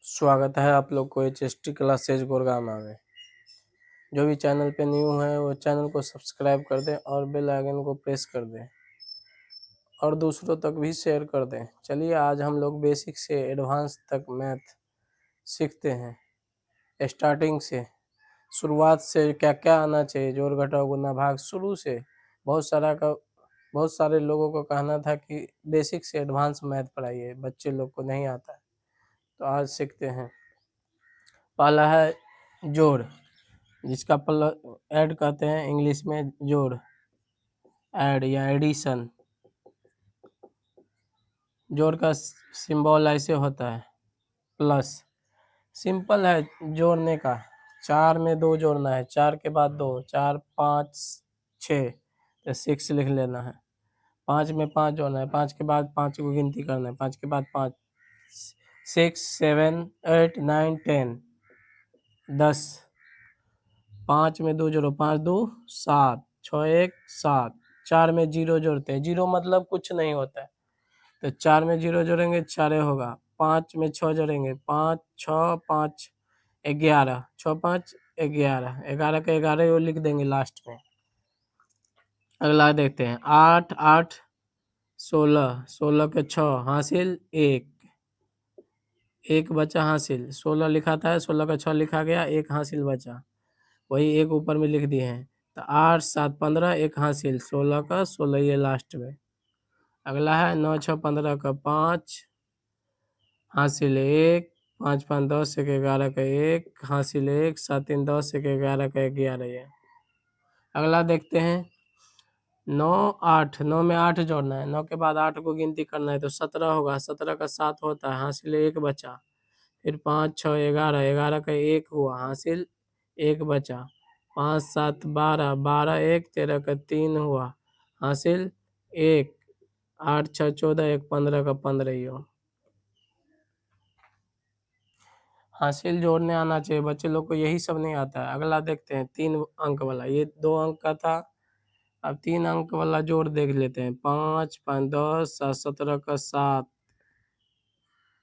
स्वागत है आप लोग को HST क्लासेज गुड़गामा में। जो भी चैनल पे न्यू है वो चैनल को सब्सक्राइब कर दें और बेल आइकन को प्रेस कर दें और दूसरों तक भी शेयर कर दें। चलिए आज हम लोग बेसिक से एडवांस तक मैथ सीखते हैं। स्टार्टिंग से शुरुआत से क्या क्या आना चाहिए, जोड़ घटाव गुना भाग, शुरू से बहुत सारे लोगों को कहना था कि बेसिक से एडवांस मैथ पढ़ाइए, बच्चे लोग को नहीं आता है। तो आज सीखते हैं। पहला है जोड़, जिसका ऐड कहते हैं इंग्लिश में जोड़, ऐड या एडिशन। जोड़ का सिंबल ऐसे होता है प्लस। सिंपल है जोड़ने का, 4 में 2 जोड़ना है, 4 के बाद 2, 4 5 6 तो 6 लिख लेना है। 5 में 5 जोड़ना है, 5 के बाद 5 को गिनती करना है, 5 के बाद 5, 6 7 8 9 10 10। 5 में 2 जोड़ो, 5 2 7, 6 1 7। 4 में 0 जोड़ते हैं, 0 मतलब कुछ नहीं होता है, तो 4 में 0 जोड़ेंगे 4 होगा। 5 में 6 जोड़ेंगे, 5 6 5 11, 6 5 11, 11 का 11 वो लिख देंगे लास्ट में। अगला देखते हैं 8 8 16, 16 के 6 हासिल 1, 1 बचा हासिल। 16 लिखा था, 16 का 6 लिखा गया, 1 हासिल बचा, वही 1 ऊपर में लिख दिए हैं। तो 8 7 15, 1 हासिल, 16 का 16 ये लास्ट में। अगला है 9 6 15 का 5 हासिल 1, 5 5 10 1 11 का 1 हासिल 1, 7 3 10 1 11 का 11 ये। अगला देखते हैं 9 8, 9 में 8 जोड़ना है, 9 के बाद 8 को गिनती करना है तो 17 होगा, 17 का 7 होता है, हासिल 1 बचा। फिर 5 6 11, 11 का 1 हुआ, हासिल 1 बचा। 5 7 12, 12 1 13 का 3 हुआ, हासिल 1। 8 6 14, 1 15 का 15 ही हो। हासिल जोड़ने आना चाहिए, बच्चे लोग को यही सब नहीं आता है। अगला देखते हैं 3 अंक वाला, ये 2 अंक का था, अब 3 अंक वाला जोड़ देख लेते हैं। 5 5 10 7 17 का 7,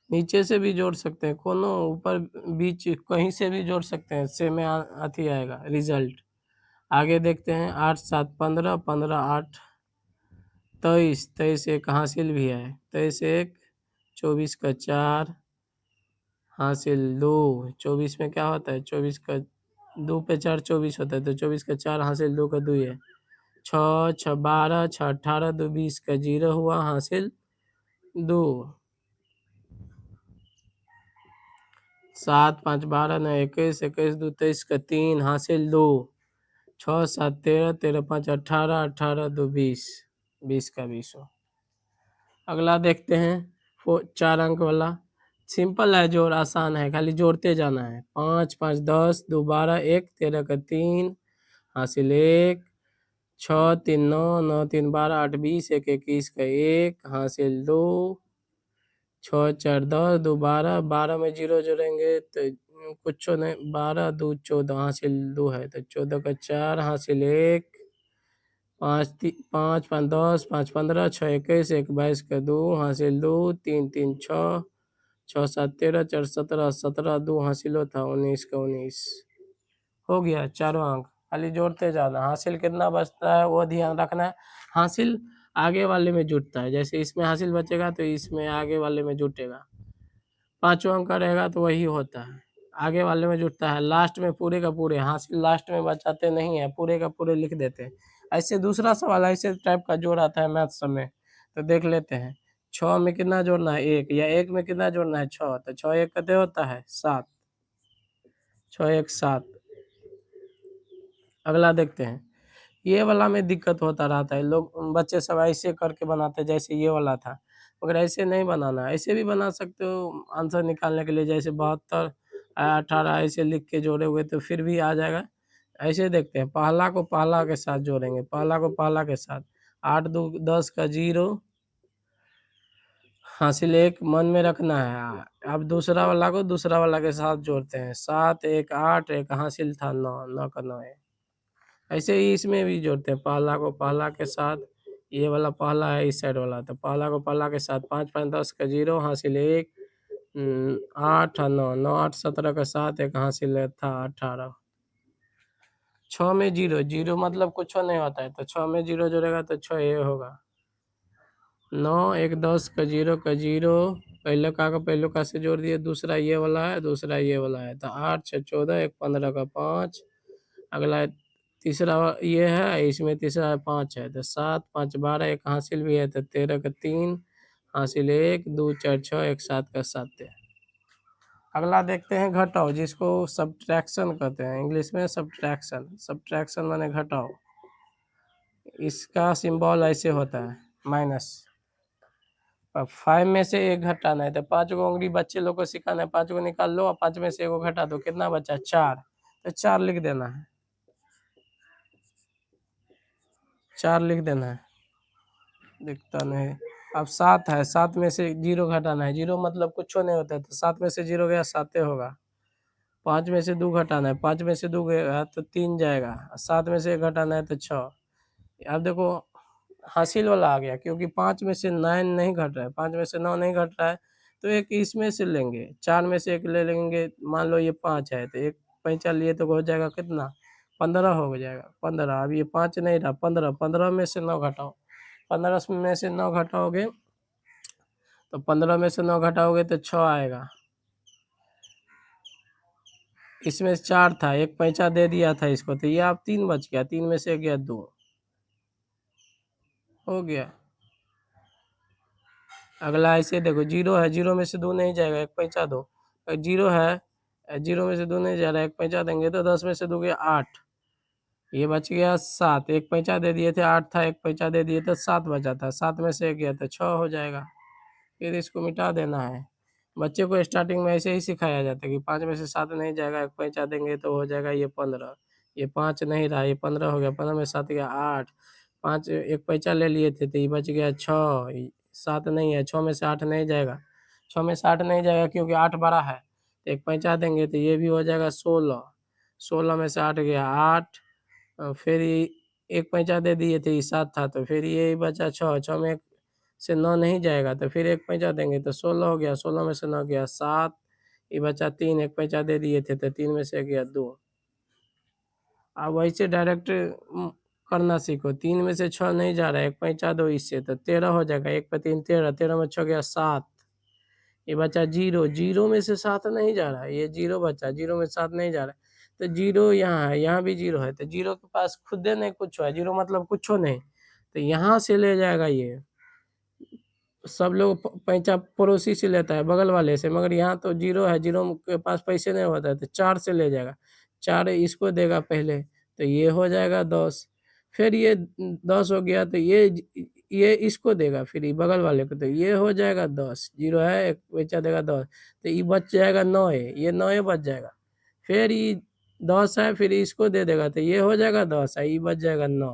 नीचे से भी जोड़ सकते हैं, कोनो ऊपर बीच कहीं से भी जोड़ सकते हैं, से में अथी आएगा रिजल्ट। आगे देखते हैं 8 7 15, 15 8 23, 23 एक हासिल भी है, 23 1 24 का 4 हासिल 2। 24 में क्या होता है, 24 का 2 पे 4 24 होता है, तो 24 का 4 हासिल 2 का 2 है। 6 6 12 6 18 2 20 का 0 हुआ, हासिल 2। 7 5 12 9 21, 21 2 23 का 3 हासिल 2। 6 7 13, 13 5 18, 18 2 20, 20 का 20 हो। अगला देखते हैं 4 अंक वाला, सिंपल है, जोड़ आसान है, खाली जोड़ते जाना है। 5 5 10 2 12 1 13 का 3 हासिल 1। 6 3 9 9 3 12 8 20 1 21 का 1 हासिल 2। 6 4 10 2 12, 12 में 0 जोड़ेंगे तो कुछ नहीं, 12 2 14 हासिल 2 है, तो 14 का 4 हासिल 1। 5 5 5 10 5 15 6 21 1 22 का 2 हासिल 2। 3 3 6 6 7 13 4 17 17 2 हासिल होता, 19 का 19 हो गया। चारों अंक खाली जोड़ते जाना। हासिल कितना बचता है वो ध्यान रखना है, हासिल आगे वाले में जुटता है, जैसे इसमें हासिल बचेगा तो इसमें आगे वाले में जुटेगा। 5 अंक का रहेगा तो वही होता है, आगे वाले में जुटता है, लास्ट में पूरे का पूरे हासिल लास्ट में बचाते नहीं है, पूरे का पूरे लिख देते हैं। ऐसे दूसरा सवाल ऐसे टाइप का जोड़ आता है मैथ समय, तो देख लेते हैं। 6 में कितना जोड़ना है 1, या 1 में कितना जोड़ना है 6, तो 6 1 कितने होता है 7, 6 1 7। अगला देखते हैं, ये वाला में दिक्कत होता रहता है, लोग बच्चे सब ऐसे करके बनाते हैं जैसे ये वाला था, मगर ऐसे नहीं बनाना। ऐसे भी बना सकते हो आंसर निकालने के लिए, जैसे 72 18 ऐसे लिख के जोड़े हुए तो फिर भी आ जाएगा। ऐसे देखते हैं, पहला को पहला के साथ जोड़ेंगे, पहला को पहला के साथ। 8 2 10 का 0 हासिल 1 मन में रखना है। अब दूसरा वाला को दूसरा वाला के साथ जोड़ते हैं, 7 1 8 1 हासिल था 9, 9 का 9 है। ऐसे ही इसमें भी जोड़ते हैं, पहला को पहला के साथ, ये वाला पहला है इस साइड वाला, तो पहला को पहला के साथ 5 5 10 का 0 हासिल 1। 8 और 9, 9 8 17 का 7, एक हासिल था 18। 6 में 0, 0 मतलब कुछ नहीं होता है, तो 6 में 0 जोड़ेगा तो 6 ये होगा। 9 1 10 का 0 का 0, पहले का से जोड़ दिए, दूसरा ये वाला है, दूसरा ये वाला है, तो 8 6 14, एक 15 का 5। अगला तीसरा ये है, इसमें तीसरा 5 है, तो 7 5 12, एक हासिल भी है, तो 13 का 3, हासिल 1 2 4 6, एक 7 का 7 है। अगला देखते हैं घटाओ, जिसको सब्ट्रैक्शन कहते हैं, इंग्लिश में सब्ट्रैक्शन। सब्ट्रैक्शन माने घटाओ। इसका सिंबल ऐसे होता है, माइनस। अब 5 में से एक घटाना है, तो 5 को उंगली बच्चे लोग को सिखाना है, 5 को निकाल लो और 5 में से एक को घटा दो, कितना बचा 4, तो 4 लिख देना है, 4 लिख देना है, दिखता नहीं। अब 7 है, 7 में से 0 घटाना है, 0 मतलब कुछ नहीं होता है, तो 7 में से 0 गया 7 होगा। 5 में से 2 घटाना है, 5 में से 2 गया तो 3 जाएगा, 7 में से 1 घटाना है तो 6। अब देखो हासिल वाला आ गया, क्योंकि 5 में से 9 नहीं घट रहा है, 5 में से 9 नहीं घट रहा है, तो एक इसमें से लेंगे, 4 में से एक ले लेंगे। मान लो ये 5 है, तो एक पैंचा लिए तो हो जाएगा कितना, 15 हो जाएगा, 15। अब ये 5 नहीं रहा, 15, 15 में से 9 घटाओ, 15 में से 9 घटाओगे, तो 15 में से 9 घटाओगे तो 6 आएगा। इसमें 4 था, एक पैंचा दे दिया था इसको, तो ये अब 3 बच गया, 3 में से गया 2, हो गया। अगला ऐसे देखो, 0 है, 0 में से 2 नहीं जाएगा, एक पैंचा दो। 0 है, 0 में से 2 नहीं जा रहा है, एक पैंचा देंगे तो 10 में से 2 गया 8, ये बच गया 7, एक पैंचा दे दिए थे, 8 था, एक पैंचा दे दिए तो 7 बचा था, 7 में से एक गया तो 6 हो जाएगा। फिर इसको मिटा देना है। बच्चे को स्टार्टिंग में ऐसे ही सिखाया जाता है कि 5 में से 7 नहीं जाएगा, एक पैंचा देंगे तो हो जाएगा ये 15, ये 5 नहीं रहा, ये 15 हो गया, 15 में 7 गया 8, 5 एक पैंचा ले लिए थे तो ये बच गया 6, 7 नहीं है, 6 में से 8 नहीं जाएगा, 6 में से 8 नहीं जाएगा क्योंकि 8 बड़ा है, तो एक पैंचा देंगे तो ये भी हो जाएगा 16, 16 में से 8 गया 8, फिर एक पैंचा दे दिए थे, ये 7 था, तो फिर ये बचा 6, 6 में से 9 नहीं जाएगा, तो फिर एक पैंचा देंगे तो 16 हो गया, 16 में से 9 गया 7, ये बचा 3, एक पैंचा दे दिए थे तो 3 में से गया 2। अब वैसे डायरेक्ट करना सीखो, 3 में से 6 नहीं जा रहा है, एक पैंचा दो इससे तो 13 हो जाएगा, 1 पे 3 13, 13 में 6 गया 7, ये बचा 0, 0 में से 7 नहीं जा रहा है, ये 0 बचा, 0 में 7 नहीं जा रहा है, तो 0 यहाँ है, यहाँ भी 0 है, तो 0 के पास खुद नहीं कुछ है, 0 मतलब कुछ नहीं, तो यहाँ से ले जाएगा ये। सब लोग पैंचा पड़ोसी से लेता है, बगल वाले से, मगर यहाँ तो 0 है, 0 के पास पैसे नहीं होता है, तो 4 से ले जाएगा, 4 इसको देगा पहले, तो ये हो जाएगा 10, फिर ये 10 हो गया तो ये इसको देगा, फिर ये बगल वाले को, तो ये हो जाएगा 10, 0 है, एक पैंचा देगा 10, तो ये बच जाएगा 9, ये 9 बच जाएगा, फिर ये 10 है, फिर इसको दे देगा, तो ये हो जाएगा 10 है, ये बच जाएगा 9,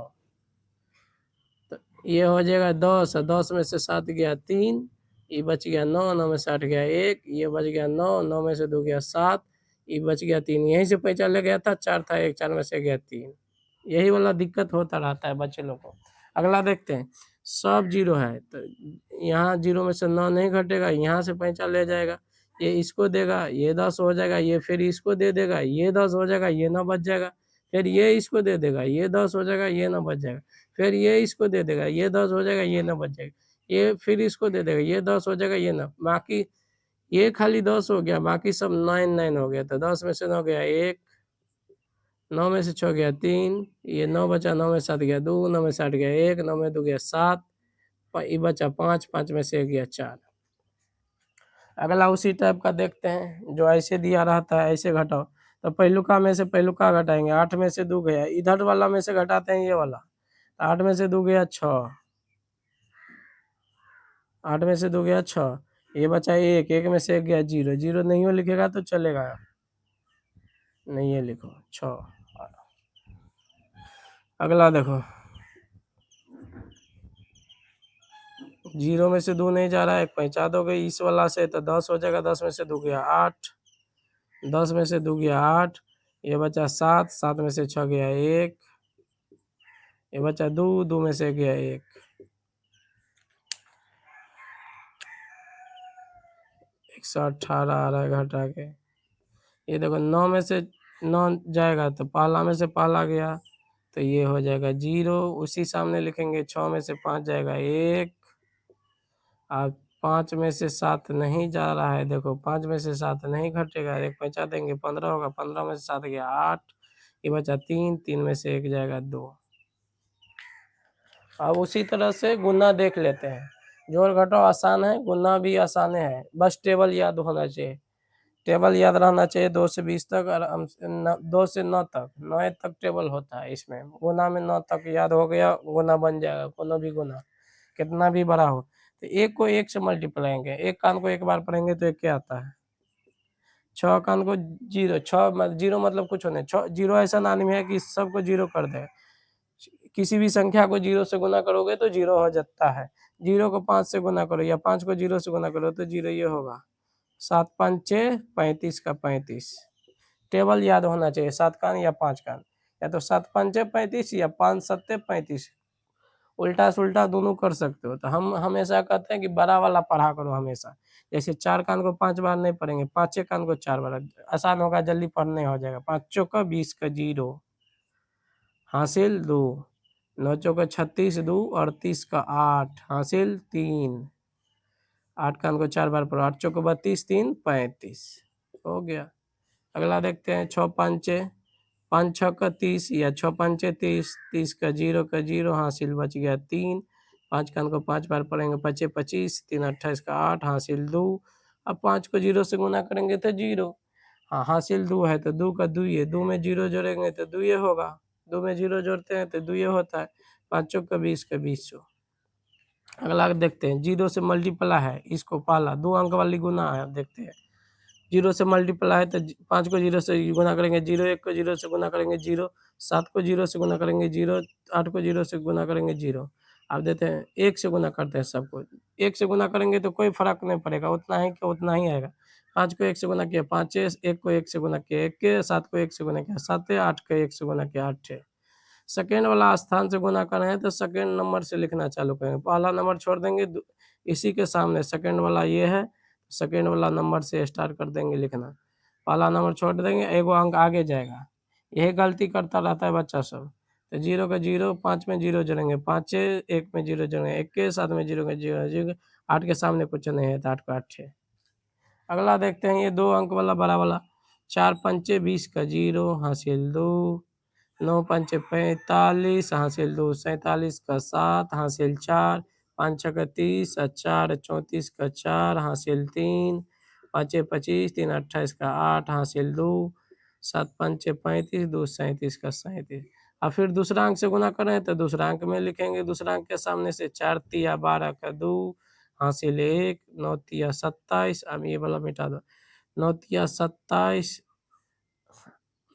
ये हो जाएगा 10, 10 में से 7 गया 3, ये बच गया 9, 9 में से 8 गया 1, ये बच गया 9, 9 में से 2 गया 7, ये बच गया 3, यहीं से पैंचा ले गया था, 4 था, 1 4 में से गया 3। यही वाला दिक्कत होता रहता है बच्चे लोग को। अगला देखते हैं, सब 0 है, तो यहाँ 0 में से 9 नहीं घटेगा, यहाँ से पैंचा ले जाएगा, ये इसको देगा, ये 10 हो जाएगा, ये फिर इसको दे देगा, ये 10 हो जाएगा, ये 9 बच जाएगा, फिर ये इसको दे देगा, ये 10 हो जाएगा, ये 9 बच जाएगा, फिर ये इसको दे देगा, ये 10 हो जाएगा, ये 9 बच जाएगा, ये फिर इसको दे देगा, ये 10 हो जाएगा, ये 9, बाकी ये खाली 10 हो गया, बाकी सब 9 9 हो गया, तो 10 में से 9 गया 1, 9 में से 6 गया 3, ये 9 बचा, 9 में 7 गया 2, 9 में से 8 गया 1, 9 में 2 गया 7, ये बचा 5, 5 में से गया 4। अगला उसी टाइप का देखते हैं, जो ऐसे दिया रहता है ऐसे घटाओ, तो पहलुका में से पहलुका घटाएंगे, 8 में से 2 गया, इधर वाला में से घटाते हैं ये वाला, तो 8 में से 2 गया 6, 8 में से 2 गया 6, ये बचा 1, 1 में से 1 गया 0, 0 नहीं हो लिखेगा तो चलेगा, नहीं है लिखो 6। अगला देखो, 0 में से 2 नहीं जा रहा है, एक पैंचा दोगे इस वाला से तो 10 हो जाएगा, 10 में से 2 गया 8, 10 में से 2 गया 8, ये बचा 7, 7 में से 6 गया 1, ये बचा 2, 2 में से गया 1, 118 आ रहा है घटा के। ये देखो 9 में से 9 जाएगा तो पहला में से पहला गया, तो ये हो जाएगा 0। उसी सामने लिखेंगे 6 में से 5 जाएगा 1। अब 5 में से 7 नहीं जा रहा है, देखो 5 में से 7 नहीं घटेगा, 1 बचा देंगे 15 होगा, 15 में से 7 गया 8, ये बचा 3, 3 में से 1 जाएगा 2। अब उसी तरह से गुना देख लेते हैं। जोड़ घटाव आसान है, गुना भी आसान है, बस टेबल याद होना चाहिए। टेबल याद रहना चाहिए 2 से 20 तक और 2 से 9 तक, 9 तक टेबल होता है इसमें। गुना में 9 तक याद हो गया, गुना बन जाएगा, कोनो भी गुना कितना भी बड़ा हो। तो 1 को 1 से मल्टीप्लाई करेंगे, एक कान को एक बार पढ़ेंगे तो 1 क्या आता है, 6 कान को 0, 6 0 मतलब कुछ नहीं, 0 ऐसा आदमी है कि सबको 0 कर दे। किसी भी संख्या को 0 से गुना करोगे तो 0 हो जाता है। 0 को 5 से गुना करो या 5 को 0 से गुना करो तो 0 ये होगा। 7 5 6 35 का 35। टेबल याद होना चाहिए, 7 कान या 5 कान, या तो 7 5 35 या 5 7 35। उल्टा सुल्टा दोनों कर सकते हो। तो हम हमेशा कहते हैं कि बड़ा वाला पढ़ा करो हमेशा। जैसे 4 कान को 5 बार नहीं पढ़ेंगे, 5 कान को 4 बार, आसान होगा, जल्दी पढ़ने हो जाएगा। 5 चौका 20 का 0 हासिल 2, 9 चौका 36 2 38 का 8 हासिल 3। 8 कान को 4 बार पढ़ो, 8 चौका 32 3 35 हो गया। अगला देखते हैं 6 5 5 6 का 30 या 6 5 30, 30 का 0 हासिल बच गया 3। 5 कान को 5 बार पढ़ेंगे, 5 25 3 28 का 8 हासिल 2। अब 5 को 0 से गुना करेंगे तो 0, हाँ हासिल 2 है तो 2 का 2 ये, 2 में 0 जोड़ेंगे तो 2 ये होगा, 2 में 0 जोड़ते हैं तो 2 ये होता है। 5 का 20 का 20। अगला देखते हैं 0 से मल्टीप्लाई है, इसको पहला 2 अंक वाली गुना है, देखते हैं। 0 से मल्टीप्लाई है तो 5 को 0 से गुना करेंगे 0, 1 को 0 से गुना करेंगे 0, 7 को 0 से गुना करेंगे 0, 8 को 0 से गुना करेंगे 0। अब देते हैं 1 से गुना करते हैं सबको। 1 से गुना करेंगे तो कोई फर्क नहीं पड़ेगा, उतना ही कि उतना ही आएगा। 5 को 1 से गुना किया 5, 1 को 1 से गुना किया 1, 7 को 1 से गुना किया 7, 8 को 1 से गुना किया 8। सेकेंड वाला स्थान से गुना कर रहे हैं तो सेकेंड नंबर से लिखना चालू करेंगे, पहला नंबर छोड़ देंगे, इसी के सामने सेकेंड वाला ये है, सेकेंड वाला नंबर से स्टार्ट कर देंगे लिखना। पहला नंबर छोड़ देंगे, एगो अंक आगे जाएगा। यही गलती करता रहता है बच्चा सब। तो 0 का 0, 5 में 0 जोड़ेंगे 5, 1 में 0 जोड़ेंगे 1 के, 7 में 0 का 0, 8 के सामने कुछ नहीं है तो 8 का 8 है। अगला देखते हैं ये 2 अंक वाला बड़ा वाला, 4 5 20 का 0 हासिल 2, 9 5 45 हासिल 2, 47 का 7 हासिल 4, 5 6 का 30 और 4 34 का 4 हासिल 3, 5 25 3 28 का 8 हासिल 2, 7 5 35 2 37 का 37। और फिर दूसरा अंक से गुना करें तो दूसरा अंक में लिखेंगे, दूसरा अंक के सामने से 4 तिया 12 का 2 हासिल 1, 9 तिया 27। अब ये वाला मिटा दो, 9 तिया 27,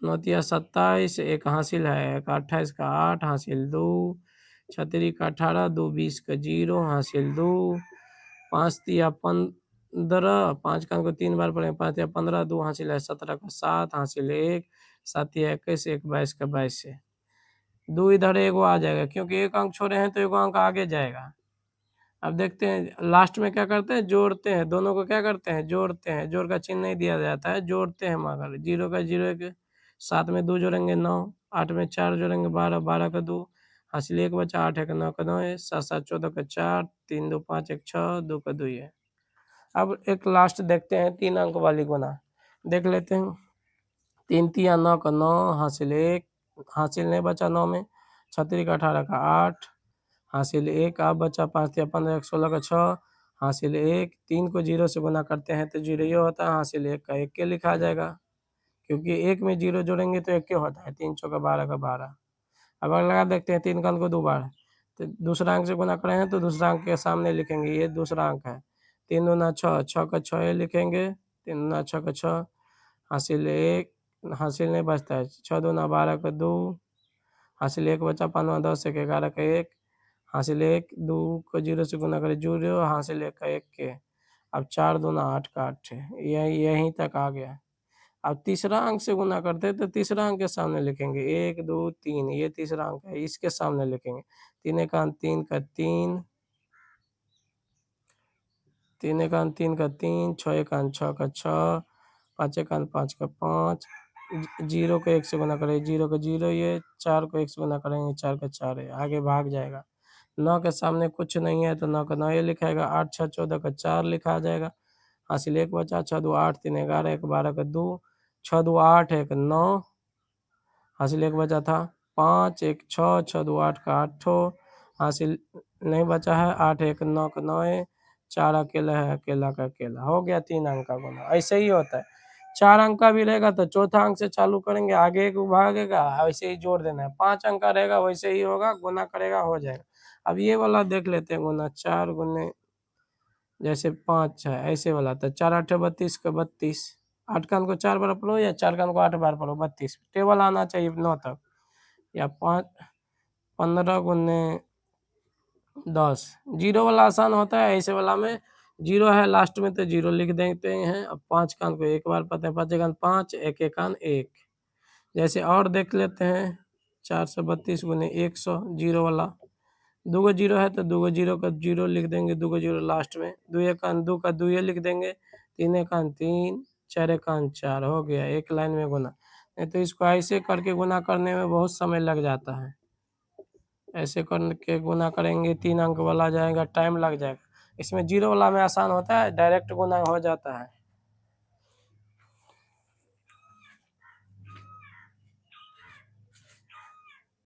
9 तिया 27, एक हासिल है, एक 28 का 8 हासिल 2, 36 का 18 2 20 का 0 हासिल 2, 5 तिया 15, 5 का को 3 बार पढ़े, 5 तिया 15 2 हासिल है 17 का 7 हासिल 1, 7 तिया 21 1 22 का 22 से। 2 इधर एगो आ जाएगा क्योंकि एक अंक छोड़े हैं तो एगो अंक आगे जाएगा। अब देखते हैं लास्ट में क्या करते हैं, जोड़ते हैं, दोनों को क्या करते हैं, जोड़ते हैं। जोड़ का चिन्ह नहीं दिया जाता है, जोड़ते हैं। मगर 0 का 0 1, 7 में 2 जोड़ेंगे 9, 8 में 4 जोड़ेंगे 12, 12 का 2 हासिल 1 बचा, 8 1 9 का 9 है, 7 7 14 का 4, 3 2 5 1 6 2 का 2 है। अब एक लास्ट देखते हैं 3 अंक वाली गुना, देख लेते हैं। 3 तिया 9 का 9 हासिल 1, हासिल नहीं बचा 9 में, 36 का 18 का 8 हासिल 1, अब बचा 5 तिया 15 1 16 का 6 हासिल 1। 3 को 0 से गुना करते हैं तो 0 ये होता है, हासिल 1 का 1 के लिखा जाएगा क्योंकि 1 में 0 जोड़ेंगे तो 1 के होता है। 3 चौका 12 का 12। अब अगर लगा देखते हैं 3 का अंक को 2 बार, तो दूसरा अंक से गुना कर रहे हैं तो दूसरा अंक के सामने लिखेंगे, ये दूसरा अंक है। 3 दूना 6, 6 का 6 लिखेंगे, 3 दूना 6 का 6 हासिल 1, हासिल नहीं बचता है, 6 दूना 12 का 2 हासिल 1 बचा, 5 10 1 11 का 1 हासिल 1, 2 को 0 से गुना करें 0 हासिल 1 का 1 के। अब 4 दूना 8 का 8 है, यहीं तक आ गया। अब तीसरा अंक से गुना करते हैं तो तीसरा अंक के सामने लिखेंगे 1 2 3, ये तीसरा अंक है, इसके सामने लिखेंगे 3 का 3 का 3 तीन एकान तीन का तीन, छः एकान छः का छः, पाँच एकान पाँच का पाँच, जीरो को एक से गुना करेंगे जीरो का जीरो, ये चार को एक से गुना करेंगे चार का चार है, आगे भाग जाएगा। 9 के सामने कुछ नहीं है तो 9 का 9 ये लिखाएगा, 8 छः 14 का 4 लिखा जाएगा, हासिल एक बचा, 6 दो 8 3 11 एक 12 का 2, 6 दो 8 एक 9, हासिल एक बचा था 5 एक 6, 6 दो 8 का 8, हासिल नहीं बचा है, 8 एक 9 का 9 है, 4 अकेला है, अकेला का अकेला हो गया 3 अंक का गुना। ऐसे ही होता है, 4 अंक का भी रहेगा तो चौथा अंक से चालू करेंगे, आगे एक भागेगा वैसे ही जोड़ देना है, 5 अंक का रहेगा वैसे ही होगा, गुना करेगा हो जाएगा। अब ये वाला देख लेते हैं गुना, 4 गुने जैसे 5 है ऐसे वाला, तो 4 8 32 का 32, 8 कान को 4 बार पढ़ो या 4 कान को 8 बार पढ़ो, 32 टेबल आना चाहिए 9 तक, या 5 15 गुने 10, जीरो वाला आसान होता है, ऐसे वाला में जीरो है लास्ट में तो जीरो लिख देते हैं। अब 5 कान को एक बार पढ़ते हैं, 5 एकान 5, एक एकान 1, जैसे और देख लेते हैं, 432 गुने 100 जीरो वाला, दो गो जीरो है तो दो गो जीरो का जीरो लिख देंगे, दो गो जीरो लास्ट में, दो एकान दो का दो ये लिख देंगे, तीन एकान तीन, चार एकान चार, हो गया एक लाइन में गुना। नहीं तो इसको ऐसे करके गुना करने में बहुत समय लग जाता है, ऐसे करके गुना करेंगे 3 अंक वाला जाएगा, टाइम लग जाएगा। इसमें जीरो वाला में आसान होता है, डायरेक्ट गुना हो जाता है।